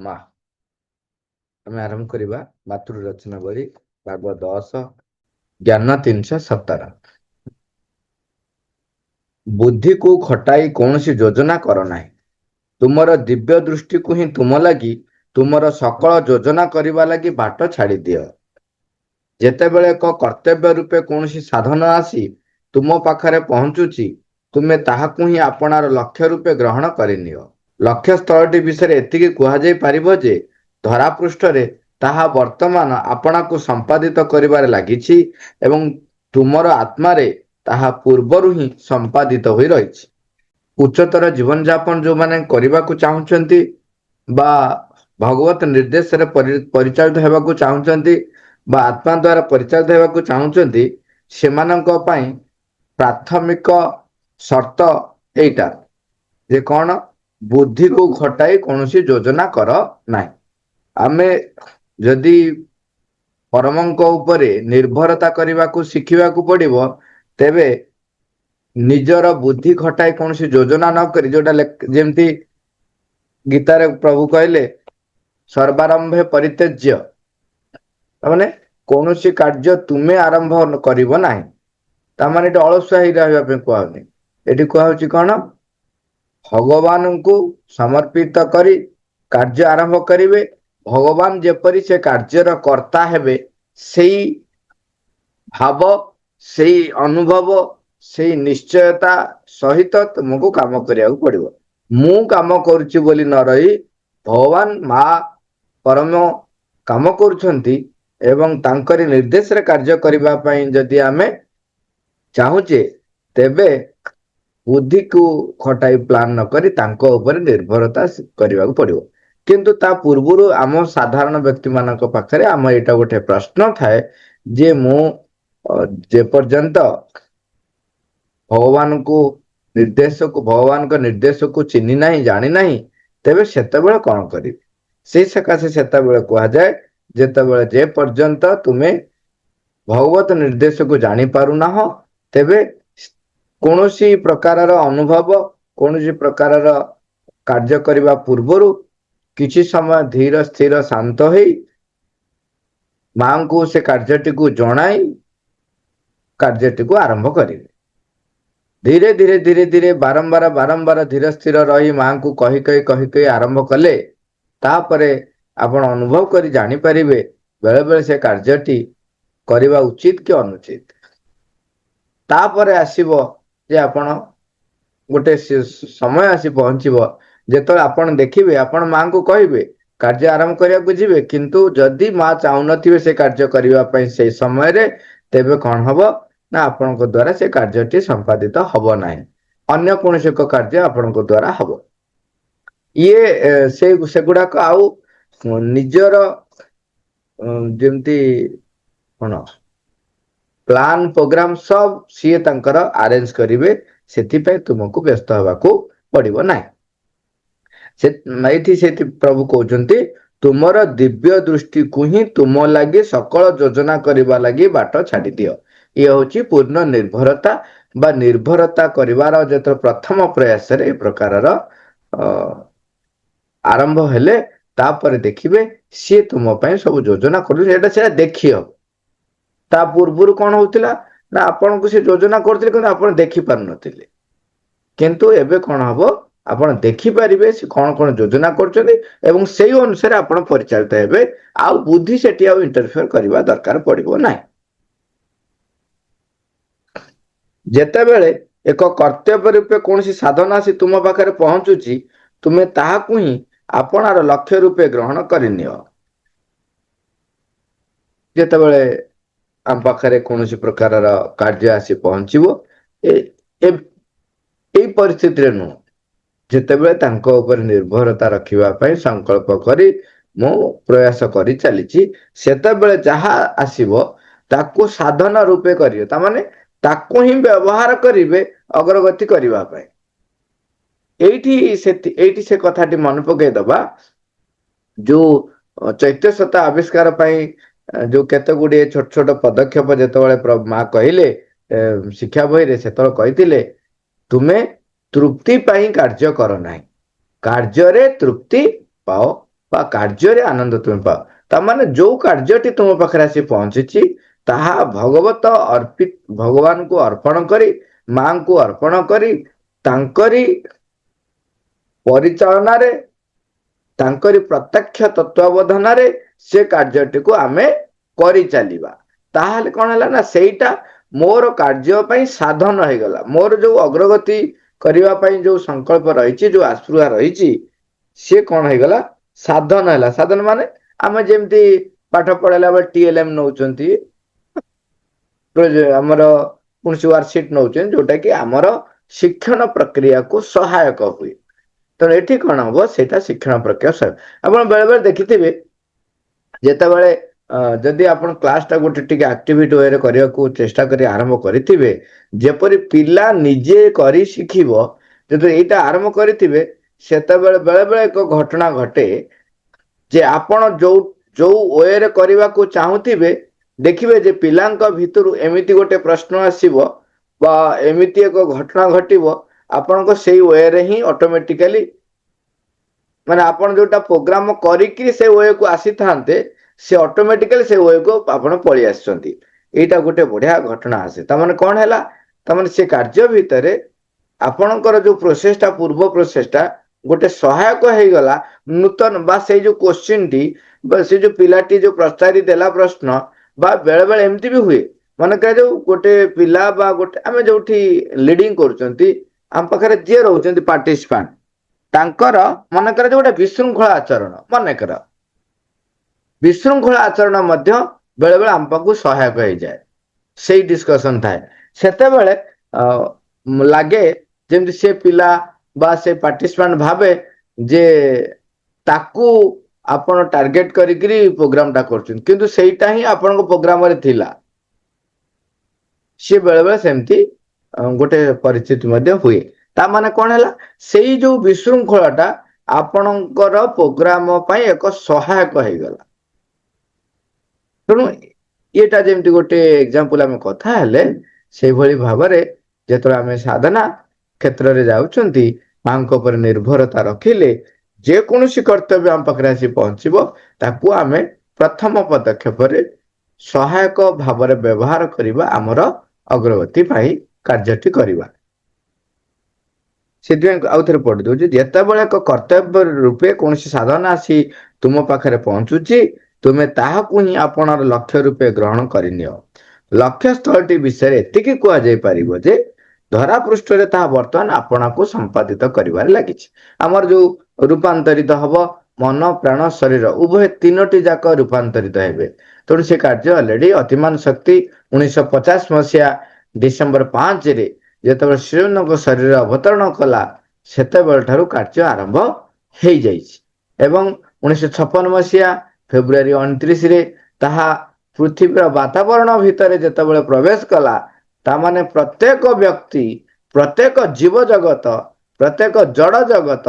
ମା ଆମେ ଆରମ୍ଭ କରିବା ମାତୃ ରଚନା ବଳି ଭାଗ 10 ଜ୍ଞାନ 317। ବୁଦ୍ଧିକୁ ଖଟାଇ କୌଣସି ଯୋଜନା କର ନାହିଁ। ତୁମର ଦିବ୍ୟ ଦୃଷ୍ଟିକୁ ହିଁ ତୁମ ଲାଗି ତୁମର ସକଳ ଯୋଜନା କରିବା ଲାଗି ବାଟ ଛାଡ଼ି ଦିଅ। ଯେତେବେଳେ ଏକ କର୍ତ୍ତବ୍ୟ ରୂପେ କୌଣସି ସାଧନ ଆସି ତୁମ ପାଖରେ ପହଞ୍ଚୁଛି, ତୁମେ ତାହାକୁ ହିଁ ଆପଣାର ଲକ୍ଷ୍ୟ ରୂପେ ଗ୍ରହଣ କରିନିଅ। ଲକ୍ଷ୍ୟ ସ୍ଥଳଟି ବିଷୟରେ ଏତିକି କୁହାଯାଇ ପାରିବ ଯେ ଧରାପୃଷ୍ଠରେ ତାହା ବର୍ତ୍ତମାନ ଆପଣାକୁ ସମ୍ପାଦିତ କରିବାରେ ଲାଗିଛି ଏବଂ ତୁମର ଆତ୍ମାରେ ତାହା ପୂର୍ବରୁ ହିଁ ସମ୍ପାଦିତ ହୋଇ ରହିଛି। ଉଚ୍ଚତର ଜୀବନଯାପନ ଯେଉଁମାନେ କରିବାକୁ ଚାହୁଁଛନ୍ତି ବା ଭଗବତ ନିର୍ଦ୍ଦେଶରେ ପରିଚାଳିତ ହେବାକୁ ଚାହୁଁଛନ୍ତି ବା ଆତ୍ମା ଦ୍ୱାରା ପରିଚାଳିତ ହେବାକୁ ଚାହୁଁଛନ୍ତି, ସେମାନଙ୍କ ପାଇଁ ପ୍ରାଥମିକ ସର୍ତ୍ତ ଏଇଟା ଯେ କ'ଣ, ବୁଦ୍ଧିକୁ ଖଟାଇ କୌଣସି ଯୋଜନା କର ନାହିଁ। ଆମେ ଯଦି ପରମଙ୍କ ଉପରେ ନିର୍ଭରତା କରିବାକୁ ଶିଖିବାକୁ ପଡ଼ିବ, ତେବେ ନିଜର ବୁଦ୍ଧି ଖଟାଇ କୌଣସି ଯୋଜନା ନ କରି, ଯୋଉଟା ଯେମିତି ଗୀତାରେ ପ୍ରଭୁ କହିଲେ ସର୍ବାରମ୍ଭେ ପରିତ୍ୟଜ୍ୟ, ମାନେ କୌଣସି କାର୍ଯ୍ୟ ତୁମେ ଆରମ୍ଭ କରିବ ନାହିଁ। ତାମାନେ ଏଠି ଅଳସୁଆ ହେଇ ରହିବା ପାଇଁ କୁହାହଉନି। ଏଠି କୁହାହଉଛି କ'ଣ, ଭଗବାନଙ୍କୁ ସମର୍ପିତ କରି କାର୍ଯ୍ୟ ଆରମ୍ଭ କରିବେ। ଭଗବାନ ଯେପରି ସେ କାର୍ଯ୍ୟର କର୍ତ୍ତା ହେବେ, ସେଇ ଭାବ, ସେଇ ଅନୁଭବ, ସେଇ ନିଶ୍ଚୟତା ସହିତ ତୁମକୁ କାମ କରିବାକୁ ପଡ଼ିବ। ମୁଁ କାମ କରୁଛି ବୋଲି ନ ରହି ଭଗବାନ ମା ପରମ କାମ କରୁଛନ୍ତି ଏବଂ ତାଙ୍କରି ନିର୍ଦ୍ଦେଶରେ କାର୍ଯ୍ୟ କରିବା ପାଇଁ ଯଦି ଆମେ ଚାହୁଁଛେ, ତେବେ ବୁଦ୍ଧିକୁ ଖଟାଇ ପ୍ଲାନ୍ ନ କରି ତାଙ୍କ ଉପରେ ନିର୍ଭରତା କରିବାକୁ ପଡ଼ିବ। କିନ୍ତୁ ତା ପୂର୍ବରୁ ଆମ ସାଧାରଣ ବ୍ୟକ୍ତିମାନଙ୍କ ପାଖରେ ଆମ ଏଇଟା ଗୋଟେ ପ୍ରଶ୍ନ ଥାଏ ଯେ ମୁଁ ଯେପର୍ଯ୍ୟନ୍ତ ଭଗବାନଙ୍କ ନିର୍ଦ୍ଦେଶକୁ ଚିହ୍ନି ନାହିଁ, ଜାଣି ନାହିଁ, ତେବେ ସେତେବେଳେ କ'ଣ କରିବି? ସେଇ ସକାଶେ ସେତେବେଳେ କୁହାଯାଏ, ଯେତେବେଳେ ଯେ ପର୍ଯ୍ୟନ୍ତ ତୁମେ ଭଗବତ ନିର୍ଦ୍ଦେଶକୁ ଜାଣିପାରୁନାହ, ତେବେ କୌଣସି ପ୍ରକାରର ଅନୁଭବ, କୌଣସି ପ୍ରକାରର କାର୍ଯ୍ୟ କରିବା ପୂର୍ବରୁ କିଛି ସମୟ ଧୀର ସ୍ଥିର ଶାନ୍ତ ହେଇ ମାଙ୍କୁ ସେ କାର୍ଯ୍ୟଟିକୁ ଜଣାଇ କାର୍ଯ୍ୟଟିକୁ ଆରମ୍ଭ କରିବେ। ଧୀରେ ଧୀରେ ଧୀରେ ଧୀରେ ବାରମ୍ବାର ଧୀର ସ୍ଥିର ରହି ମାଙ୍କୁ କହି ଆରମ୍ଭ କଲେ, ତାପରେ ଆପଣ ଅନୁଭବ କରି ଜାଣିପାରିବେ ବେଳେବେଳେ ସେ କାର୍ଯ୍ୟଟି କରିବା ଉଚିତ କି ଅନୁଚିତ। ତାପରେ ଆସିବ ଯେ ଆପଣ ଗୋଟେ ସମୟ ଆସି ପହଞ୍ଚିବ ଯେତେବେଳେ ଆପଣ ଦେଖିବେ, ଆପଣ ମାଙ୍କୁ କହିବେ କାର୍ଯ୍ୟ ଆରମ୍ଭ କରିବାକୁ ଯିବେ, କିନ୍ତୁ ଯଦି ମା ଚାହୁଁନଥିବେ ସେ କାର୍ଯ୍ୟ କରିବା ପାଇଁ ସେଇ ସମୟରେ, ତେବେ କ'ଣ ହବ ନା ଆପଣଙ୍କ ଦ୍ୱାରା ସେ କାର୍ଯ୍ୟଟି ସମ୍ପାଦିତ ହବ ନାହିଁ, ଅନ୍ୟ କୌଣସି ଏକ କାର୍ଯ୍ୟ ଆପଣଙ୍କ ଦ୍ୱାରା ହବ। ସେଗୁଡାକ ଆଉ ନିଜର ଯେମିତି କ'ଣ ପ୍ଲାନ୍ ପ୍ରୋଗ୍ରାମ ସବୁ ସିଏ ତାଙ୍କର ଆରେଞ୍ଜ କରିବେ, ସେଥିପାଇଁ ତୁମକୁ ବ୍ୟସ୍ତ ହେବାକୁ ପଡ଼ିବ ନାହିଁ। ଏଇଠି ପ୍ରଭୁ କହୁଛନ୍ତି, ତୁମର ଦିବ୍ୟ ଦୃଷ୍ଟିକୁ ହିଁ ତୁମ ଲାଗି ସକଳ ଯୋଜନା କରିବା ଲାଗି ବାଟ ଛାଡ଼ି ଦିଅ। ଇଏ ହଉଛି ପୂର୍ଣ୍ଣ ନିର୍ଭରତା ବା ନିର୍ଭରତା କରିବାର ଯେତେବେଳେ ପ୍ରଥମ ପ୍ରୟାସରେ ଏ ପ୍ରକାରର ଆରମ୍ଭ ହେଲେ, ତାପରେ ଦେଖିବେ ସିଏ ତୁମ ପାଇଁ ସବୁ ଯୋଜନା କରୁଛି। ସେଟା ଦେଖି ହବ। ତା ପୂର୍ବରୁ କ'ଣ ହଉଥିଲା ନା ଆପଣଙ୍କୁ ସେ ଯୋଜନା କରୁଥିଲେ କିନ୍ତୁ ଆପଣ ଦେଖିପାରୁନଥିଲେ, କିନ୍ତୁ ଏବେ କ'ଣ ହବ, ଆପଣ ଦେଖିପାରିବେ ସେ କ'ଣ କ'ଣ ଯୋଜନା କରୁଛନ୍ତି ଏବଂ ସେଇ ଅନୁସାରେ ଆପଣ ପରିଚାଳିତ ହେବେ। ଆଉ ବୁଦ୍ଧି ସେଠି ଆଉ ଇଣ୍ଟରଫିୟର କରିବା ଦରକାର ପଡ଼ିବ ନାହିଁ। ଯେତେବେଳେ ଏକ କର୍ତ୍ତବ୍ୟ ରୂପେ କୌଣସି ସାଧନ ଆସି ତୁମ ପାଖରେ ପହଞ୍ଚୁଛି, ତୁମେ ତାହାକୁ ହିଁ ଆପଣାର ଲକ୍ଷ୍ୟ ରୂପେ ଗ୍ରହଣ କରିନିଅ। ଯେତେବେଳେ ଆମ ପାଖରେ କୌଣସି ପ୍ରକାରର କାର୍ଯ୍ୟ ଆସି ପହଞ୍ଚିବ, ଏଇ ପରିସ୍ଥିତିରେ ନୁହଁ, ଯେତେବେଳେ ତାଙ୍କ ଉପରେ ନିର୍ଭରତା ରଖିବା ପାଇଁ ସଂକଳ୍ପ କରି ମୁଁ ପ୍ରୟାସ କରି ଚାଲିଛି, ସେତେବେଳେ ଯାହା ଆସିବ ତାକୁ ସାଧନ ରୂପେ କରିବେ, ତାମାନେ ତାକୁ ହିଁ ବ୍ୟବହାର କରିବେ ଅଗ୍ରଗତି କରିବା ପାଇଁ। ଏଇଠି ସେ କଥାଟି ମନେ ପକେଇଦବା, ଯୋଉ ଚୈତ୍ୟସତ୍ତା ଆବିଷ୍କାର ପାଇଁ ଯୋଉ କେତେ ଗୁଡ଼ିଏ ଛୋଟ ଛୋଟ ପଦକ୍ଷେପ ଯେତେବେଳେ ମା କହିଲେ ଶିକ୍ଷା ବହିରେ, ସେତେବେଳେ କହିଥିଲେ ତୁମେ ତୃପ୍ତି ପାଇଁ କାର୍ଯ୍ୟ କର ନାହିଁ, କାର୍ଯ୍ୟରେ ତୃପ୍ତି ପାଅ ବା କାର୍ଯ୍ୟରେ ଆନନ୍ଦ ତୁମେ ପାଅ। ତାମାନେ ଯୋଉ କାର୍ଯ୍ୟଟି ତୁମ ପାଖରେ ଆସି ପହଞ୍ଚିଛି ତାହା ଭଗବାନଙ୍କୁ ଅର୍ପଣ କରି, ମାଙ୍କୁ ଅର୍ପଣ କରି, ତାଙ୍କରି ପରିଚାଳନାରେ, ତାଙ୍କରି ପ୍ରତ୍ୟକ୍ଷ ତତ୍ତ୍ୱାବଧାନରେ ସେ କାର୍ଯ୍ୟଟିକୁ ଆମେ କରିଚାଲିବା। ତାହେଲେ କଣ ହେଲା ନା, ସେଇଟା ମୋର କାର୍ଯ୍ୟ ପାଇଁ ସାଧନ ହେଇଗଲା। ମୋର ଯୋଉ ଅଗ୍ରଗତି କରିବା ପାଇଁ ଯୋଉ ସଂକଳ୍ପ ରହିଛି, ଯୋଉ ଆସ୍ପୃହା ରହିଛି, ସିଏ କଣ ହେଇଗଲା, ସାଧନ ହେଲା। ସାଧନ ମାନେ ଆମେ ଯେମିତି ପାଠ ପଢାଇଲା ବେଳେ TLM ନଉଛନ୍ତି, ଆମର କୌଣସି ୱାର୍କସିଟ୍ ନଉଛନ୍ତି, ଯୋଉଟା କି ଆମର ଶିକ୍ଷଣ ପ୍ରକ୍ରିୟାକୁ ସହାୟକ ହୁଏ। ତେଣୁ ଏଠି କଣ ହବ, ସେଇଟା ଶିକ୍ଷଣ ପ୍ରକ୍ରିୟା ସହାୟକ। ଆପଣ ବେଳେ ବେଳେ ଦେଖିଥିବେ, ଯେତେବେଳେ ଯଦି ଆପଣ କ୍ଲାସଟା ଗୋଟେ ଟିକେ ଆକ୍ଟିଭିଟି ୱେରେ କରିବାକୁ ଚେଷ୍ଟା କରି ଆରମ୍ଭ କରିଥିବେ, ଯେପରି ପିଲା ନିଜେ କରି ଶିଖିବ, ଯଦି ଏଇଟା ଆରମ୍ଭ କରିଥିବେ, ସେତେବେଳେ ବେଳେ ବେଳେ ଏକ ଘଟଣା ଘଟେ ଯେ ଆପଣ ଯୋଉ ୱେରେ କରିବାକୁ ଚାହୁଁଥିବେ, ଦେଖିବେ ଯେ ପିଲାଙ୍କ ଭିତରୁ ଏମିତି ଗୋଟେ ପ୍ରଶ୍ନ ଆସିବ ବା ଏମିତି ଏକ ଘଟଣା ଘଟିବ, ଆପଣଙ୍କ ସେଇ ୱେରେ ହିଁ ଅଟୋମେଟିକାଲି, ମାନେ ଆପଣ ଯୋଉଟା ପ୍ରୋଗ୍ରାମ କରିକି ସେ ୱେକୁ ଆସିଥାନ୍ତେ, ସେ ଅଟୋମେଟିକାଲି ସେ ୱେକୁ ଆପଣ ପଳେଇ ଆସିଛନ୍ତି। ଏଇଟା ଗୋଟେ ବଢିଆ ଘଟଣା ଆସେ। ତାମାନେ କଣ ହେଲା, ତାମାନେ ସେ କାର୍ଯ୍ୟ ଭିତରେ ଆପଣଙ୍କର ଯୋଉ ପ୍ରୋସେସଟା, ପୂର୍ବ ପ୍ରୋସେସଟା ଗୋଟେ ସହାୟକ ହେଇଗଲା। ନୂତନ ବା ସେଇ ଯୋଉ କୋଶ୍ଚିନ୍ଟି ବା ସେ ଯୋଉ ପିଲାଟି ଯୋଉ ପ୍ରସ୍ତାରି ଦେଲା ପ୍ରଶ୍ନ, ବା ବେଳେ ବେଳେ ଏମିତି ବି ହୁଏ, ମନେକର ଯୋଉ ଗୋଟେ ପିଲା ବା ଗୋଟେ ଆମେ ଯୋଉଠି লিডিଂ କରୁଛନ୍ତି, ଆମ ପାଖରେ ଯିଏ ରହୁଛନ୍ତି ପାର୍ଟିସିପାଣ୍ଟ, ତାଙ୍କର ମନେକର ଯେ ଗୋଟେ ବିଶୃଙ୍ଖଳା ଆଚରଣ, ମନେକର ବିଶୃଙ୍ଖଳା ଆଚରଣ ମଧ୍ୟ ବେଳେ ବେଳେ ଆମ ପାଖକୁ ସହାୟକ ହେଇଯାଏ। ସେଇ ଡିସ୍କସନ ଥାଏ, ସେତେବେଳେ ଲାଗେ ଯେମିତି ସେ ପିଲା ବା ସେ ପାର୍ଟିସିପାଣ୍ଟ ଭାବେ ଯେ ତାକୁ ଆପଣ ଟାର୍ଗେଟ କରିକିରି ପ୍ରୋଗ୍ରାମଟା କରୁଛନ୍ତି, କିନ୍ତୁ ସେଇଟା ହିଁ ଆପଣଙ୍କ ପ୍ରୋଗ୍ରାମରେ ଥିଲା। ସିଏ ବେଳେ ବେଳେ ସେମିତି ଗୋଟେ ପରିସ୍ଥିତି ମଧ୍ୟ ହୁଏ। ତା ମାନେ କଣ ହେଲା, ସେଇ ଯୋଉ ବିଶୃଙ୍ଖଳାଟା ଆପଣଙ୍କର ପ୍ରୋଗ୍ରାମ ପାଇଁ ଏକ ସହାୟକ ହେଇଗଲା। ତେଣୁ ଏଇଟା ଯେମିତି ଗୋଟେ ଏକ୍ସାମ୍ପଲ ଆମେ କଥା ହେଲେ, ସେଇଭଳି ଭାବରେ ଯେତେବେଳେ ଆମେ ସାଧନା କ୍ଷେତ୍ରରେ ଯାଉଛନ୍ତି, ମାଙ୍କ ଉପରେ ନିର୍ଭରତା ରଖିଲେ ଯେକୌଣସି କର୍ତ୍ତବ୍ୟ ଆମ ପାଖରେ ଆସି ପହଞ୍ଚିବ, ତାକୁ ଆମେ ପ୍ରଥମ ପଦକ୍ଷେପରେ ସହାୟକ ଭାବରେ ବ୍ୟବହାର କରିବା, ଆମର ଅଗ୍ରଗତି ପାଇଁ କାର୍ଯ୍ୟଟି କରିବା। ସେଥିପାଇଁ ଆଉ ଥରେ ପଢି ଦଉଛି, ଯେତେବେଳେ ଏକ କର୍ତ୍ତବ୍ୟ ରୂପେ କୌଣସି ସାଧନା ଆସି ତୁମ ପାଖରେ ପହଞ୍ଚୁଛି, ତୁମେ ତାହାକୁ ହିଁ ଆପଣର ଲକ୍ଷ୍ୟ ରୂପେ ଗ୍ରହଣ କରିନିଅ। ଲକ୍ଷ୍ୟସ୍ଥଳଟି ବିଷୟରେ ଏତିକି କୁହାଯାଇ ପାରିବ ଯେ ଧରା ପୃଷ୍ଠରେ ତାହା ବର୍ତ୍ତମାନ ଆପଣଙ୍କୁ ସମ୍ପାଦିତ କରିବାରେ ଲାଗିଛି। ଆମର ଯୋଉ ରୂପାନ୍ତରିତ ହବ, ମନ, ପ୍ରାଣ, ଶରୀର ଉଭୟ ତିନୋଟି ଯାକ ରୂପାନ୍ତରିତ ହେବେ। ତେଣୁ ସେ କାର୍ଯ୍ୟ ଅଲରେଡି ଅତିମାନ ଶକ୍ତି 1950 ମସିହା ଡିସେମ୍ବର 5ରେ ଯେତେବେଳେ ଶ୍ରୀଅନ୍ନଙ୍କ ଶରୀରରେ ଅବତରଣ କଲା, ସେତେବେଳେ ଠାରୁ କାର୍ଯ୍ୟ ଆରମ୍ଭ ହେଇଯାଇଛି। ଏବଂ 1956 ମସିହା ଫେବୃଆରୀ 29ରେ ତାହା ପୃଥିବୀର ବାତାବରଣ ଭିତରେ ଯେତେବେଳେ ପ୍ରବେଶ କଲା, ତାମାନେ ପ୍ରତ୍ୟେକ ବ୍ୟକ୍ତି, ପ୍ରତ୍ୟେକ ଜୀବ ଜଗତ, ପ୍ରତ୍ୟେକ ଜଡ଼ ଜଗତ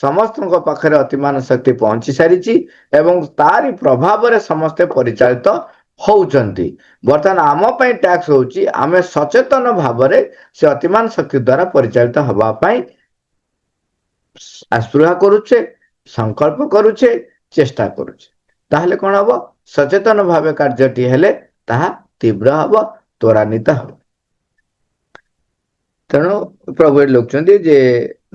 ସମସ୍ତଙ୍କ ପାଖରେ ଅତିମାନ ଶକ୍ତି ପହଞ୍ଚି ସାରିଛି ଏବଂ ତାରି ପ୍ରଭାବରେ ସମସ୍ତେ ପରିଚାଳିତ ହଉଛନ୍ତି। ବର୍ତ୍ତମାନ ଆମ ପାଇଁ ଟ୍ୟାକ୍ସ ହଉଛି, ଆମେ ସଚେତନ ଭାବରେ ସେ ଅତିମାନ ଶକ୍ତି ଦ୍ୱାରା ପରିଚାଳିତ ହବା ପାଇଁ ଆସ୍ପୃହା କରୁଛେ, ସଂକଳ୍ପ କରୁଛେ, ଚେଷ୍ଟା କରୁଛେ। ତାହେଲେ କଣ ହବ, ସଚେତନ ଭାବେ କାର୍ଯ୍ୟଟି ହେଲେ ତାହା ତୀବ୍ର ହବ, ତ୍ୱରାନ୍ୱିତ ହବ। ତେଣୁ ପ୍ରଭୁ ଏଠି ଲେଖୁଛନ୍ତି ଯେ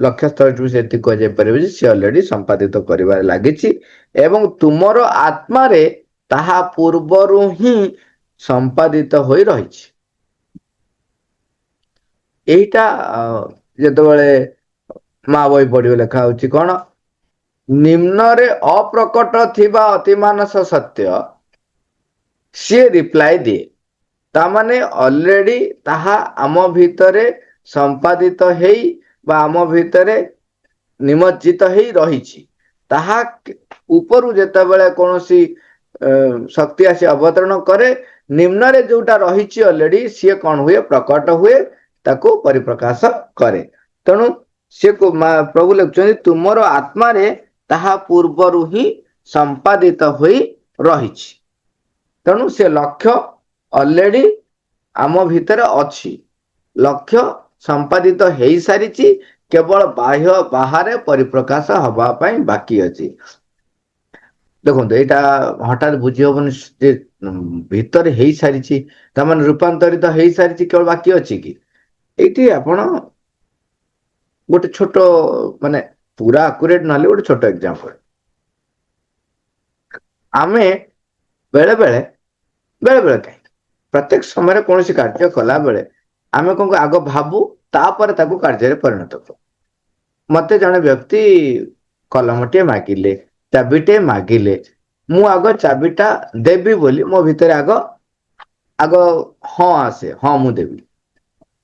ଲକ୍ଷ୍ୟସ୍ଥଳୀକୁ ସେତିକି କୁହାଯାଇ ପାରିବ ଯେ ସେ ଅଲରେଡି ସମ୍ପାଦିତ କରିବାରେ ଲାଗିଛି ଏବଂ ତୁମର ଆତ୍ମାରେ ତାହା ପୂର୍ବରୁ ହିଁ ସମ୍ପାଦିତ ହୋଇ ରହିଛି। এইটা ଯେତେବେଳେ ମା ବହି ପଢିବ ଲେଖା ହଉଛି କଣ, ନିମ୍ନରେ ଅପ୍ରକଟ ଥିବା ଅତିମାନସ ସତ୍ୟ ସିଏ ରିପ୍ଲାଏ ଦିଏ। ତାମାନେ ଅଲରେଡି ତାହା ଆମ ଭିତରେ ସମ୍ପାଦିତ ହେଇ ବା ଆମ ଭିତରେ ନିମଜ୍ଜିତ ହେଇ ରହିଛି। ତାହା ଉପରୁ ଯେତେବେଳେ କୌଣସି ଶକ୍ତି ଆସି ଅବତରଣ କରେ, ନିମ୍ନରେ ଯୋଉଟା ରହିଛି ଅଲରେଡି ସିଏ କଣ ହୁଏ, ପ୍ରକଟ ହୁଏ, ତାକୁ ପରିପ୍ରକାଶ କରେ। ତେଣୁ ସେ ପ୍ରଭୁ ଲେଖୁଛନ୍ତି ତୁମର ଆତ୍ମାରେ ତାହା ପୂର୍ବରୁ ହିଁ ସମ୍ପାଦିତ ହୋଇ ରହିଛି। ତେଣୁ ସେ ଲକ୍ଷ୍ୟ ଅଲରେଡି ଆମ ଭିତରେ ଅଛି, ଲକ୍ଷ୍ୟ ସମ୍ପାଦିତ ହେଇସାରିଛି, କେବଳ ବାହ୍ୟ ବାହାରେ ପରିପ୍ରକାଶ ହବା ପାଇଁ ବାକି ଅଛି। ଦେଖନ୍ତୁ ଏଇଟା ହଠାତ୍ ବୁଝି ହବନି ଯେ ଭିତରେ ହେଇସାରିଛି ତାମାନେ ରୂପାନ୍ତରିତ ହେଇସାରିଛି, କେବଳ ବାକି ଅଛି କି? ଏଇଠି ଆପଣ ଗୋଟେ ଛୋଟ ମାନେ ପୁରା ଆକୁରେଟ ନହେଲେ ଗୋଟେ ଛୋଟ ଏକ୍ଜାମ୍ପଲ, ଆମେ ବେଳେ ବେଳେ ବେଳେ ବେଳେ କାହିଁ ପ୍ରତ୍ୟେକ ସମୟରେ କୌଣସି କାର୍ଯ୍ୟ କଲା ବେଳେ ଆମେ କଣ ଆଗ ଭାବୁ, ତାପରେ ତାକୁ କାର୍ଯ୍ୟରେ ପରିଣତ କରୁ। ମତେ ଜଣେ ବ୍ୟକ୍ତି କଲମଟିଏ ମାଗିଲେ, ଚାବିଟିଏ ମାଗିଲେ, ମୁଁ ଆଗ ଚାବିଟା ଦେବି ବୋଲି ମୋ ଭିତରେ ଆଗ ଆଗ ହଁ ଆସେ, ହଁ ମୁଁ ଦେବି,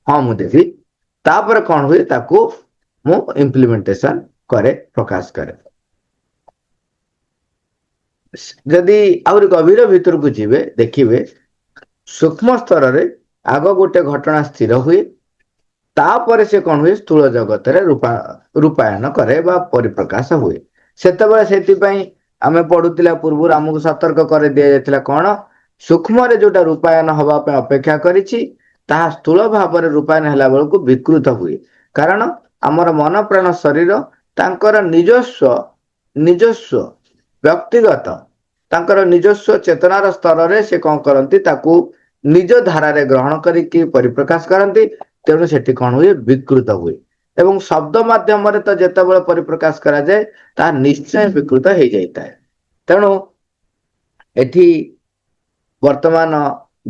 ହଁ ମୁଁ ଦେବି। ତାପରେ କଣ ହୁଏ, ତାକୁ ମୁଁ ଇମ୍ପ୍ଲିମେଣ୍ଟେସନ କରେ, ପ୍ରକାଶ କରେ। ଯଦି ଆହୁରି ଗଭୀର ଭିତରକୁ ଯିବେ, ଦେଖିବେ ସୂକ୍ଷ୍ମ ସ୍ତରରେ ଆଗ ଗୋଟେ ଘଟଣା ସ୍ଥିର ହୁଏ, ତାପରେ ସେ କଣ ହୁଏ, ସ୍ଥୂଳ ଜଗତରେ ରୂପାୟନ କରେ ବା ପରିପ୍ରକାଶ ହୁଏ। ସେତେବେଳେ ସେଥିପାଇଁ ଆମେ ପଢୁଥିଲା ପୂର୍ବରୁ ଆମକୁ ସତର୍କ କରି ଦିଆଯାଇଥିଲା କଣ, ସୂକ୍ଷ୍ମରେ ଯୋଉଟା ରୂପାୟନ ହବା ପାଇଁ ଅପେକ୍ଷା କରିଛି, ତାହା ସ୍ଥୂଳ ଭାବରେ ରୂପାୟନ ହେଲା ବେଳକୁ ବିକୃତ ହୁଏ। କାରଣ ଆମର ମନ ପ୍ରାଣ ଶରୀର ତାଙ୍କର ନିଜସ୍ୱ ବ୍ୟକ୍ତିଗତ ତାଙ୍କର ନିଜସ୍ୱ ଚେତନାର ସ୍ତରରେ ସେ କଣ କରନ୍ତି, ତାକୁ ନିଜ ଧାରାରେ ଗ୍ରହଣ କରିକି ପରିପ୍ରକାଶ କରନ୍ତି। ତେଣୁ ସେଠି କଣ ହୁଏ, ବିକୃତ ହୁଏ। ଏବଂ ଶବ୍ଦ ମାଧ୍ୟମରେ ତ ଯେତେବେଳେ ପରିପ୍ରକାଶ କରାଯାଏ, ତାହା ନିଶ୍ଚୟ ବିକୃତ ହେଇଯାଇଥାଏ। ତେଣୁ ଏଠି ବର୍ତ୍ତମାନ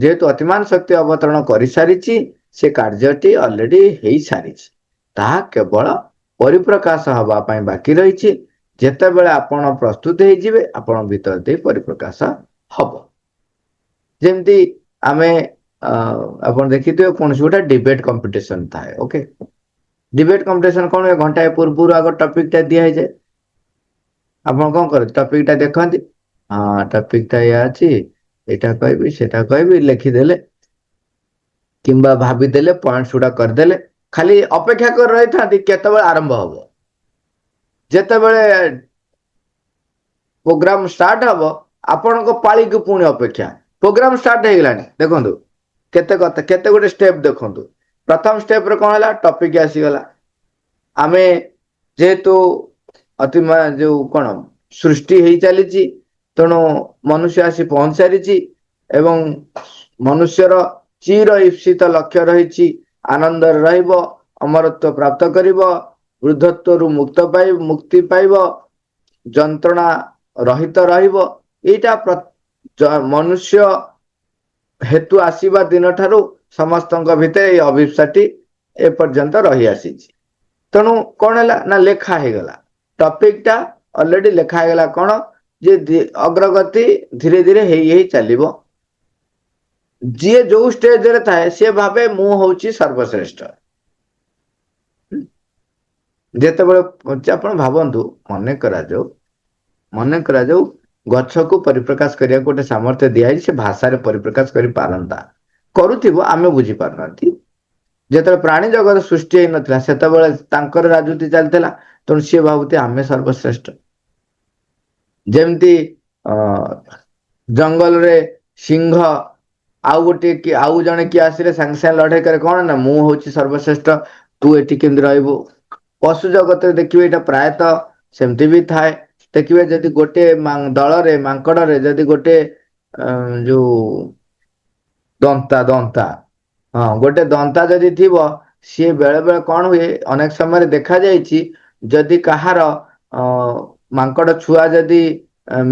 ଯେହେତୁ ଅତିମାନ ଶକ୍ତି ଅବତରଣ କରିସାରିଛି, ସେ କାର୍ଯ୍ୟଟି ଅଲରେଡି ହେଇସାରିଛି, ତାହା କେବଳ ପରିପ୍ରକାଶ ହବା ପାଇଁ ବାକି ରହିଛି। ଯେତେବେଳେ ଆପଣ ପ୍ରସ୍ତୁତ ହେଇଯିବେ, ଆପଣ ଭିତର ଦେଇ ପରିପ୍ରକାଶ ହବ। ଯେମିତି ଆମେ ଆପଣ ଦେଖିଥିବେ କୌଣସି ଗୋଟେ ଡିବେଟ କମ୍ପିଟିସନ ଥାଏ, ଓକେ। ଡିବେଟ କମ୍ପିଟିସନ କଣ, ଘଣ୍ଟାଏ ପୂର୍ବରୁ ଆଗ ଟପିକ ଟା ଦିଆ ହେଇଯାଏ। ଆପଣ କଣ କରନ୍ତି, ଟପିକ ଟା ଦେଖନ୍ତି, ହଁ ଟପିକ ଟା ଏଇଆ ଅଛି, ଏଇଟା କହିବି ସେଟା କହିବି, ଲେଖିଦେଲେ କିମ୍ବା ଭାବିଦେଲେ ପଏଣ୍ଟସ ଗୁଡା କରିଦେଲେ, ଖାଲି ଅପେକ୍ଷା କରି ରହିଥାନ୍ତି କେତେବେଳେ ଆରମ୍ଭ ହବ। ଯେତେବେଳେ ପ୍ରୋଗ୍ରାମ ଷ୍ଟାର୍ଟ ହବ, ଆପଣଙ୍କ ପାଳିକୁ ପୁଣି ଅପେକ୍ଷା। ପ୍ରୋଗ୍ରାମ ଷ୍ଟାର୍ଟ ହେଇଗଲାଣି, ଦେଖନ୍ତୁ କେତେ କଥା, କେତେ ଗୋଟେ ଷ୍ଟେପ ଦେଖନ୍ତୁ। ପ୍ରଥମ ଷ୍ଟେପରେ କଣ ହେଲା, ଟପିକ ଆସିଗଲା। ଆମେ ଯେହେତୁ ଯୋଉ କଣ ସୃଷ୍ଟି ହେଇ ଚାଲିଛି, ତେଣୁ ମନୁଷ୍ୟ ଆସି ପହଞ୍ଚି ସାରିଛି ଏବଂ ମନୁଷ୍ୟର ଚିର ଇପ୍ସିତ ଲକ୍ଷ୍ୟ ରହିଛି ଆନନ୍ଦରେ ରହିବ, ଅମରତ୍ୱ ପ୍ରାପ୍ତ କରିବ, ବୃଦ୍ଧତ୍ୱରୁ ମୁକ୍ତି ପାଇବ, ଯନ୍ତ୍ରଣା ରହିତ ରହିବ। ଏଇଟା ମନୁଷ୍ୟ ହେତୁ ଆସିବା ଦିନ ଠାରୁ ସମସ୍ତଙ୍କ ଭିତରେ ଏଇ ଅଭିପ୍ସାଟି ଏପର୍ଯ୍ୟନ୍ତ ରହି ଆସିଛି। ତେଣୁ କଣ ହେଲା ନା, ଲେଖା ହେଇଗଲା ଟପିକ ଟା, ଅଲରେଡି ଲେଖା ହେଇଗଲା କଣ, ଯେ ଅଗ୍ରଗତି ଧୀରେ ଧୀରେ ହେଇ ହେଇ ଚାଲିବ। ଯିଏ ଯୋଉ ଷ୍ଟେଜରେ ଥାଏ ସିଏ ଭାବେ ମୁଁ ହଉଛି ସର୍ବଶ୍ରେଷ୍ଠ। ଯେତେବେଳେ ଆପଣ ଭାବନ୍ତୁ, ମନେ କରାଯାଉ ଗଛକୁ ପରିପ୍ରକାଶ କରିବାକୁ ଗୋଟେ ସାମର୍ଥ୍ୟ ଦିଆଯାଇଛି, ସେ ଭାଷାରେ ପରିପ୍ରକାଶ କରିପାରନ୍ତା, କରୁଥିବ, ଆମେ ବୁଝିପାରୁନାହାନ୍ତି। ଯେତେବେଳେ ପ୍ରାଣୀ ଜଗତ ସୃଷ୍ଟି ହେଇନଥିଲା, ସେତେବେଳେ ତାଙ୍କର ରାଜୁତି ଚାଲିଥିଲା, ତେଣୁ ସିଏ ଭାବୁଥିଲେ ଆମେ ସର୍ବଶ୍ରେଷ୍ଠ। ଯେମିତି ଜଙ୍ଗଲରେ ସିଂହ ଆଉ ଗୋଟେ କି ଆଉ ଜଣେ କିଏ ଆସିଲେ ସାଙ୍ଗେ ସାଙ୍ଗେ ଲଢେଇ କରେ, କଣ ନା ମୁଁ ହଉଛି ସର୍ବଶ୍ରେଷ୍ଠ, ତୁ ଏଠି କେମିତି ରହିବୁ। ପଶୁ ଜଗତରେ ଦେଖିବେ ଏଇଟା ପ୍ରାୟତଃ ସେମିତି ବି ଥାଏ। ଦେଖିବେ ଯଦି ଗୋଟେ ଦଳରେ ମାଙ୍କଡରେ ଯଦି ଗୋଟେ ଯୋଉ ଦନ୍ତା ହଁ ଗୋଟେ ଦନ୍ତା ଯଦି ଥିବ, ସିଏ ବେଳେ ବେଳେ କଣ ହୁଏ, ଅନେକ ସମୟରେ ଦେଖାଯାଇଛି ଯଦି କାହାର ମାଙ୍କଡ ଛୁଆ ଯଦି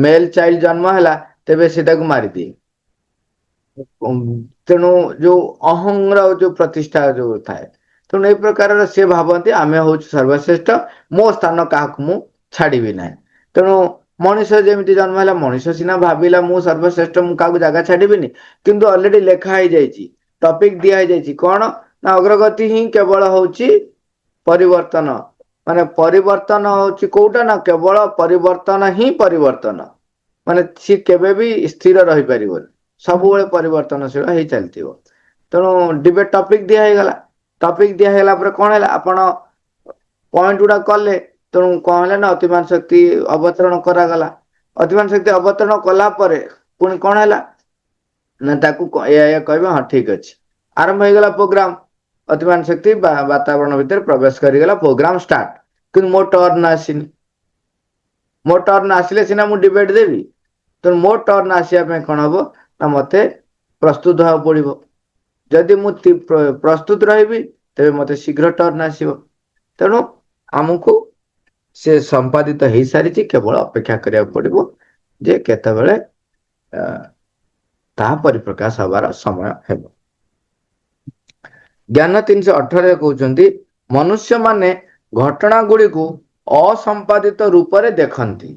ମେଲ ଚାଇଲ୍ଡ ଜନ୍ମ ହେଲା, ତେବେ ସେ ତାକୁ ମାରିଦିଏ। ତେଣୁ ଯୋଉ ଅହଂର ଯୋଉ ପ୍ରତିଷ୍ଠା ଯୋଉ ଥାଏ, ତେଣୁ ଏଇ ପ୍ରକାରର ସିଏ ଭାବନ୍ତି ଆମେ ହଉଛୁ ସର୍ବଶ୍ରେଷ୍ଠ, ମୋ ସ୍ଥାନ କାହାକୁ ମୁଁ ଛାଡିବି ନାହିଁ। ତେଣୁ ମଣିଷ ଯେମିତି ଜନ୍ମ ହେଲା, ମଣିଷ ସିନା ଭାବିଲା ମୁଁ ସର୍ବଶ୍ରେଷ୍ଠ, ମୁଁ କାହାକୁ ଜାଗା ଛାଡିବିନି, କିନ୍ତୁ ଅଲରେଡି ଲେଖା ହେଇଯାଇଛି, ଟପିକ ଦିଆ ହେଇଯାଇଛି କଣ ନା, ଅଗ୍ରଗତି ହିଁ କେବଳ ହଉଛି ପରିବର୍ତ୍ତନ। ମାନେ ପରିବର୍ତ୍ତନ ହଉଛି କୋଉଟା ନା, କେବଳ ପରିବର୍ତ୍ତନ ହିଁ ପରିବର୍ତ୍ତନ। ମାନେ ସିଏ କେବେ ବି ସ୍ଥିର ରହିପାରିବନି, ସବୁବେଳେ ପରିବର୍ତ୍ତନଶୀଳ ହେଇ ଚାଲିଥିବ। ତେଣୁ ଡିବେଟ ଟପିକ ଦିଆ ହେଇଗଲା, ଟପିକ ଦିଆ ହେଇଗଲା ପରେ କଣ ହେଲା, ଆପଣ ପଏଣ୍ଟ ଗୁଡା କଲେ, ତେଣୁ କଣ ହେଲା ନା, ଅତିମାନ ଶକ୍ତି ଅବତରଣ କରାଗଲା। ଅତିମାନ ଶକ୍ତି ଅବତରଣ କଲା ପରେ ପୁଣି କଣ ହେଲା ନା, ତାକୁ ଏଇଆ କହିବା, ହଁ ଠିକ ଅଛି, ଆରମ୍ଭ ହେଇଗଲା ପ୍ରୋଗ୍ରାମ। ଅତିମାନ ଶକ୍ତି ବାତାବରଣ ଭିତରେ ପ୍ରବେଶ କରିଗଲା, ପ୍ରୋଗ୍ରାମ ଷ୍ଟାର୍ଟ। କିନ୍ତୁ ମୋ ଟର୍ନ ଆସିନି, ମୋ ଟର୍ନ ଆସିଲେ ସିନା ମୁଁ ଡିବେଟ୍ ଦେବି। ତେଣୁ ମୋ ଟର୍ନ ଆସିବା ପାଇଁ କ'ଣ ହବ ନା ମତେ ପ୍ରସ୍ତୁତ ହେବାକୁ ପଡିବ। ଯଦି ମୁଁ ପ୍ରସ୍ତୁତ ରହିବି ତେବେ ମତେ ଶୀଘ୍ର ଟର୍ନ ଆସିବ। ତେଣୁ ଆମକୁ ସେ ସମ୍ପାଦିତ ହେଇସାରିଛି, କେବଳ ଅପେକ୍ଷା କରିବାକୁ ପଡିବ ଯେ କେତେବେଳେ ତାହା ପରିପ୍ରକାଶ ହବାର ସମୟ ହେବ। ଜ୍ଞାନ 318 କହୁଛନ୍ତି ମନୁଷ୍ୟମାନେ ଘଟଣା ଗୁଡ଼ିକୁ ଅସମ୍ପାଦିତ ରୂପରେ ଦେଖନ୍ତି,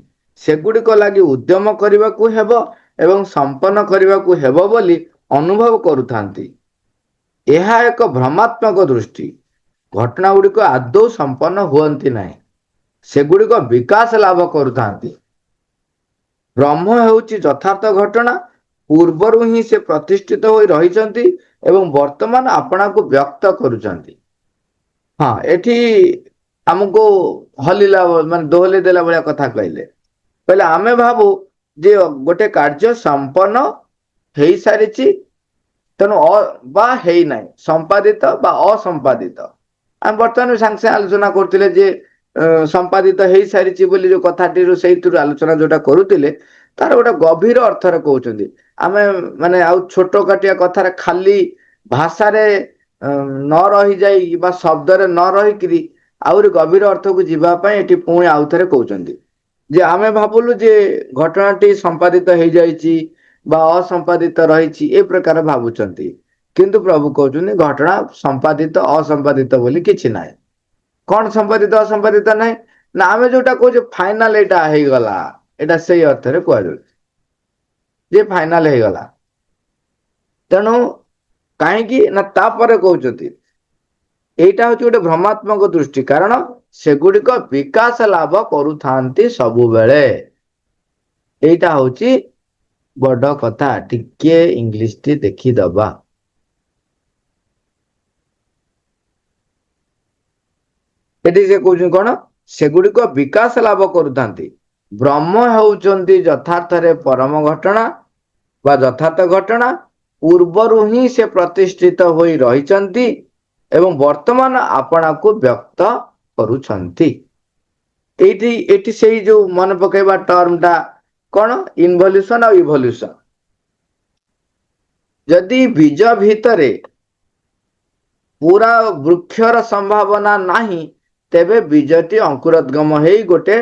ସେଗୁଡ଼ିକ ଲାଗି ଉଦ୍ୟମ କରିବାକୁ ହେବ ଏବଂ ସମ୍ପନ୍ନ କରିବାକୁ ହେବ ବୋଲି ଅନୁଭବ କରୁଥାନ୍ତି। ଏହା ଏକ ଭ୍ରମାତ୍ମକ ଦୃଷ୍ଟି। ଘଟଣା ଗୁଡ଼ିକ ଆଦୌ ସମ୍ପନ୍ନ ହୁଅନ୍ତି ନାହିଁ, ସେଗୁଡ଼ିକ ବିକାଶ ଲାଭ କରୁଥାନ୍ତି। ବ୍ରହ୍ମ ହେଉଛି ଯଥାର୍ଥ ଘଟଣା, ପୂର୍ବରୁ ହିଁ ସେ ପ୍ରତିଷ୍ଠିତ ହୋଇ ରହିଛନ୍ତି ଏବଂ ବର୍ତ୍ତମାନ ଆପଣାକୁ ବ୍ୟକ୍ତ କରୁଛନ୍ତି। ହଁ, ଏଠି ଆମକୁ ହଲିଲା ମାନେ ଦୋହଲି ଦେଲା ଭଳିଆ କଥା କହିଲେ ଆମେ ଭାବୁ ଯେ ଗୋଟେ କାର୍ଯ୍ୟ ସମ୍ପନ୍ନ ହେଇସାରିଛି, ତେଣୁ ବା ହେଇନାହିଁ, ସମ୍ପାଦିତ ବା ଅସମ୍ପାଦିତ। ଆମେ ବର୍ତ୍ତମାନ ସାଙ୍ଗେ ସାଙ୍ଗେ ଆଲୋଚନା କରୁଥିଲେ ଯେ ସମ୍ପାଦିତ ହେଇସାରିଛି ବୋଲି ଯୋଉ କଥାଟିରୁ ସେଇଥିରୁ ଆଲୋଚନା ଯୋଉଟା କରୁଥିଲେ ତାର ଗୋଟେ ଗଭୀର ଅର୍ଥରେ କହୁଛନ୍ତି। ଆମେ ମାନେ ଆଉ ଛୋଟ କାଟିଆ କଥାରେ ଖାଲି ଭାଷାରେ ନ ରହିଯାଇ ବା ଶବ୍ଦରେ ନ ରହିକିରି ଆହୁରି ଗଭୀର ଅର୍ଥକୁ ଯିବା ପାଇଁ ଏଠି ପୁଣି ଆଉଥରେ କହୁଛନ୍ତି ଯେ ଆମେ ଭାବୁଲୁ ଯେ ଘଟଣାଟି ସମ୍ପାଦିତ ହେଇଯାଇଛି ବା ଅସମ୍ପାଦିତ ରହିଛି ଏ ପ୍ରକାର ଭାବୁଛନ୍ତି, କିନ୍ତୁ ପ୍ରଭୁ କହୁଛନ୍ତି ଘଟଣା ସମ୍ପାଦିତ ଅସମ୍ପାଦିତ ବୋଲି କିଛି ନାହିଁ। କ'ଣ ସମ୍ପାଦିତ ଅସମ୍ପାଦିତ ନାହିଁ ନା ଆମେ ଯୋଉଟା କହୁଛେ ଫାଇନାଲ ଏଇଟା ହେଇଗଲା, ଏଇଟା ସେଇ ଅର୍ଥରେ କୁହାଯାଉଛି ଯେ ଫାଇନାଲ ହେଇଗଲା। ତେଣୁ କାହିଁକି ନା ତାପରେ କହୁଛନ୍ତି ଏଇଟା ହଉଛି ଗୋଟେ ଭ୍ରମାତ୍ମକ ଦୃଷ୍ଟି, କାରଣ ସେଗୁଡ଼ିକ ବିକାଶ ଲାଭ କରୁଥାନ୍ତି ସବୁବେଳେ। ଏଇଟା ହଉଛି ବଡ କଥା। ଟିକେ ଇଂଲିଶ ଟି ଦେଖିଦବା। ଏଠି ସେ କହୁଛନ୍ତି କ'ଣ, ସେଗୁଡ଼ିକ ବିକାଶ ଲାଭ କରୁଥାନ୍ତି। ବ୍ରହ୍ମ ହେଉଛନ୍ତି ଯଥାର୍ଥରେ ପରମ ଘଟଣା ବା ଯଥାର୍ଥ ଘଟଣା, ପୂର୍ବରୁ ହିଁ ସେ ପ୍ରତିଷ୍ଠିତ ହୋଇ ରହିଛନ୍ତି ଏବଂ ବର୍ତ୍ତମାନ ଆପଣାକୁ ବ୍ୟକ୍ତ କରୁଛନ୍ତି। ଏଠି ସେଇ ଯୋଉ ମନେ ପକେଇବା ଟର୍ମଟା କ'ଣ, ଇନଭଲ୍ୟୁସନ ଆଉ ଇଭଲ୍ୟୁସନ। ଯଦି ବୀଜ ଭିତରେ ପୁରା ବୃକ୍ଷର ସମ୍ଭାବନା ନାହିଁ, ତେବେ ବୀଜଟି ଅଙ୍କୁରୋଦ୍ଗମ ହେଇ ଗୋଟେ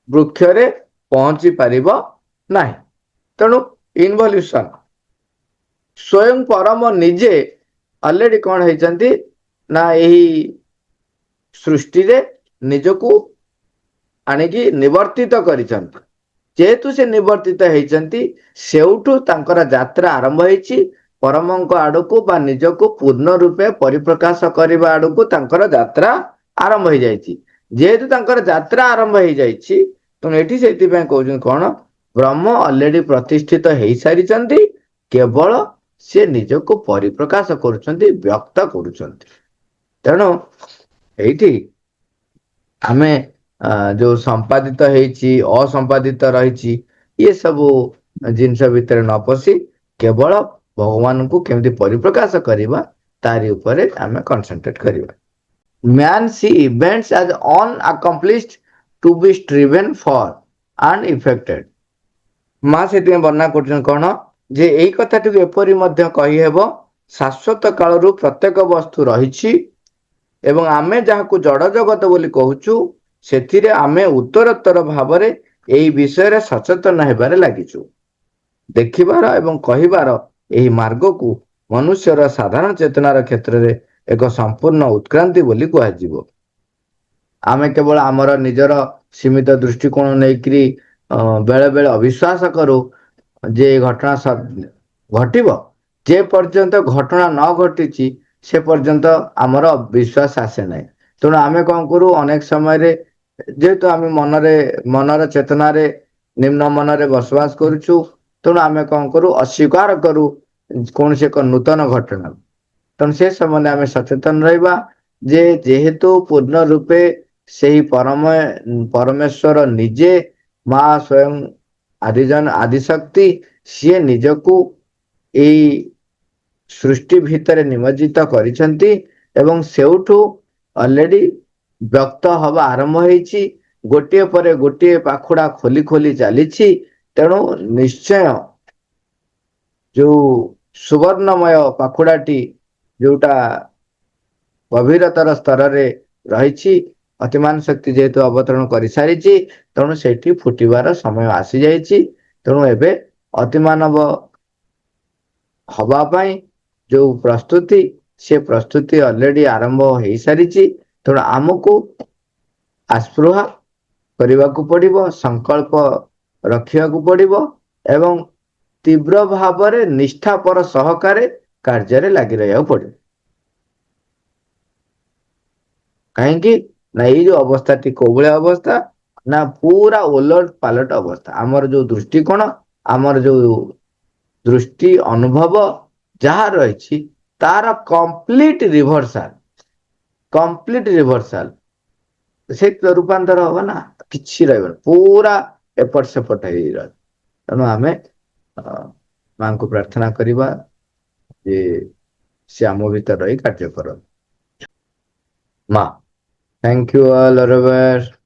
ବୃକ୍ଷରେ ପହଞ୍ଚି ପାରିବ ନାହିଁ। ତେଣୁ ଇନଭଲ୍ୟୁସନ ସ୍ୱୟଂ ପରମ ନିଜେ ଅଲରେଡି କ'ଣ ହେଇଛନ୍ତି ନା ଏହି ସୃଷ୍ଟିରେ ନିଜକୁ ଆଣିକି ନିବର୍ତ୍ତିତ କରିଛନ୍ତି। ଯେହେତୁ ସେ ନିବର୍ତ୍ତିତ ହେଇଛନ୍ତି, ସେଉଠୁ ତାଙ୍କର ଯାତ୍ରା ଆରମ୍ଭ ହେଇଛି ପରମଙ୍କ ଆଡକୁ ବା ନିଜକୁ ପୂର୍ଣ୍ଣ ରୂପେ ପରିପ୍ରକାଶ କରିବା ଆଡକୁ ତାଙ୍କର ଯାତ୍ରା ଆରମ୍ଭ ହେଇଯାଇଛି। ଯେହେତୁ ତାଙ୍କର ଯାତ୍ରା ଆରମ୍ଭ ହେଇଯାଇଛି, ତେଣୁ ଏଠି ସେଇଥିପାଇଁ କହୁଛନ୍ତି କ'ଣ, ବ୍ରହ୍ମ ଅଲରେଡି ପ୍ରତିଷ୍ଠିତ ହେଇସାରିଛନ୍ତି, କେବଳ ସେ ନିଜକୁ ପରିପ୍ରକାଶ କରୁଛନ୍ତି, ବ୍ୟକ୍ତ କରୁଛନ୍ତି। ତେଣୁ ଏଇଠି ଆମେ ଯୋଉ ସମ୍ପାଦିତ ହେଇଛି ଅସମ୍ପାଦିତ ରହିଛି ଇଏ ସବୁ ଜିନିଷ ଭିତରେ ନ ପଶି କେବଳ ଭଗବାନଙ୍କୁ କେମିତି ପରିପ୍ରକାଶ କରିବା ତାରି ଉପରେ ଆମେ କନସେନ୍ଟ୍ରେଟ କରିବା। Man see events as unaccomplished to be striven for and effected. ମା ସେଥିପାଇଁ ବର୍ଣ୍ଣନା କରୁଛନ୍ତି କ'ଣ, ଯେ ଏଇ କଥାଟିକୁ ଏପରି ମଧ୍ୟ କହିହେବ, ଶାଶ୍ୱତ କାଳରୁ ପ୍ରତ୍ୟେକ ବସ୍ତୁ ରହିଛି ଏବଂ ଆମେ ଯାହାକୁ ଜଡ଼ ଜଗତ ବୋଲି କହୁଛୁ ସେଥିରେ ଆମେ ଉତ୍ତରୋତ୍ତର ଭାବରେ ଏହି ବିଷୟରେ ସଚେତନ ହେବାରେ ଲାଗିଛୁ। ଦେଖିବାର ଏବଂ କହିବାର ଏହି ମାର୍ଗକୁ ମନୁଷ୍ୟର ସାଧାରଣ ଚେତନାର କ୍ଷେତ୍ରରେ ଏକ ସମ୍ପୂର୍ଣ୍ଣ ଉତ୍କ୍ରାନ୍ତି ବୋଲି କୁହାଯିବ। ଆମେ କେବଳ ଆମର ନିଜର ସୀମିତ ଦୃଷ୍ଟିକୋଣ ନେଇକରି ବେଳେ ବେଳେ ଅବିଶ୍ୱାସ କରୁ ଯେ ଘଟଣା ଘଟିବ, ଯେ ପର୍ଯ୍ୟନ୍ତ ଘଟଣା ନ ଘଟିଛି ସେ ପର୍ଯ୍ୟନ୍ତ ଆମର ବିଶ୍ୱାସ ଆସେ ନାହିଁ। ତେଣୁ ଆମେ କ'ଣ କରୁ, ଅନେକ ସମୟରେ ଯେହେତୁ ଆମେ ମନର ଚେତନାରେ ନିମ୍ନ ମନରେ ବସବାସ କରୁଛୁ, ତେଣୁ ଆମେ କ'ଣ କରୁ, ଅସ୍ୱୀକାର କରୁ କୌଣସି ଏକ ନୂତନ ଘଟଣା। ତେଣୁ ସେ ସମୟରେ ଆମେ ସଚେତନ ରହିବା ଯେ ଯେହେତୁ ପୂର୍ଣ୍ଣ ରୂପେ ସେହି ପରମେଶ୍ୱର ନିଜେ ମା ସ୍ୱୟଂ ଆଦିଶକ୍ତି, ସିଏ ନିଜକୁ ଏଇ ସୃଷ୍ଟି ଭିତରେ ନିମଜ୍ଜିତ କରିଛନ୍ତି ଏବଂ ସେଉଠୁ ଅଲରେଡି ବ୍ୟକ୍ତ ହବା ଆରମ୍ଭ ହେଇଛି ଗୋଟିଏ ପରେ ଗୋଟିଏ ପାଖୁଡା ଖୋଲି ଖୋଲି ଚାଲିଛି। ତେଣୁ ନିଶ୍ଚୟ ଯୋଉ ସୁବର୍ଣ୍ଣମୟ ପାଖୁଡାଟି ଯୋଉଟା ଗଭୀରତର ସ୍ତରରେ ରହିଛି, ଅତିମାନ ଶକ୍ତି ଯେହେତୁ ଅବତରଣ କରିସାରିଛି, ତେଣୁ ସେଇଠି ଫୁଟିବାର ସମୟ ଆସିଯାଇଛି। ତେଣୁ ଏବେ ଅତିମାନବ ହବା ପାଇଁ ଯୋଉ ପ୍ରସ୍ତୁତି, ସେ ପ୍ରସ୍ତୁତି ଅଲରେଡି ଆରମ୍ଭ ହେଇସାରିଛି। ତେଣୁ ଆମକୁ ଆସ୍ପୃହା କରିବାକୁ ପଡିବ, ସଂକଳ୍ପ ରଖିବାକୁ ପଡିବ ଏବଂ ତୀବ୍ର ଭାବରେ ନିଷ୍ଠାପର ସହକାରେ କାର୍ଯ୍ୟରେ ଲାଗି ରହିବାକୁ ପଡିବ। କାହିଁକି ନା ଏଇ ଯୋଉ ଅବସ୍ଥାଟି କୋଉ ଭଳିଆ ଅବସ୍ଥା ନା ପୁରା ଓଲଟ ପାଲଟ ଅବସ୍ଥା। ଆମର ଯୋଉ ଦୃଷ୍ଟିକୋଣ, ଆମର ଯୋଉ ଦୃଷ୍ଟି ଅନୁଭବ ଯାହା ରହିଛି ତାର କମ୍ପ୍ଲିଟ ରିଭର୍ସାଲ ସେ ରୂପାନ୍ତର ହବ ନା, କିଛି ରହିବନି, ପୁରା ଏପଟ ସେପଟ ହେଇ ରହିବ। ତେଣୁ ଆମେ ମାଙ୍କୁ ପ୍ରାର୍ଥନା କରିବା ଯେ ସେ ଆମ ଭିତରେ ରହି କାର୍ଯ୍ୟ କରନ୍ତୁ। ମା, thank you all, Aravar.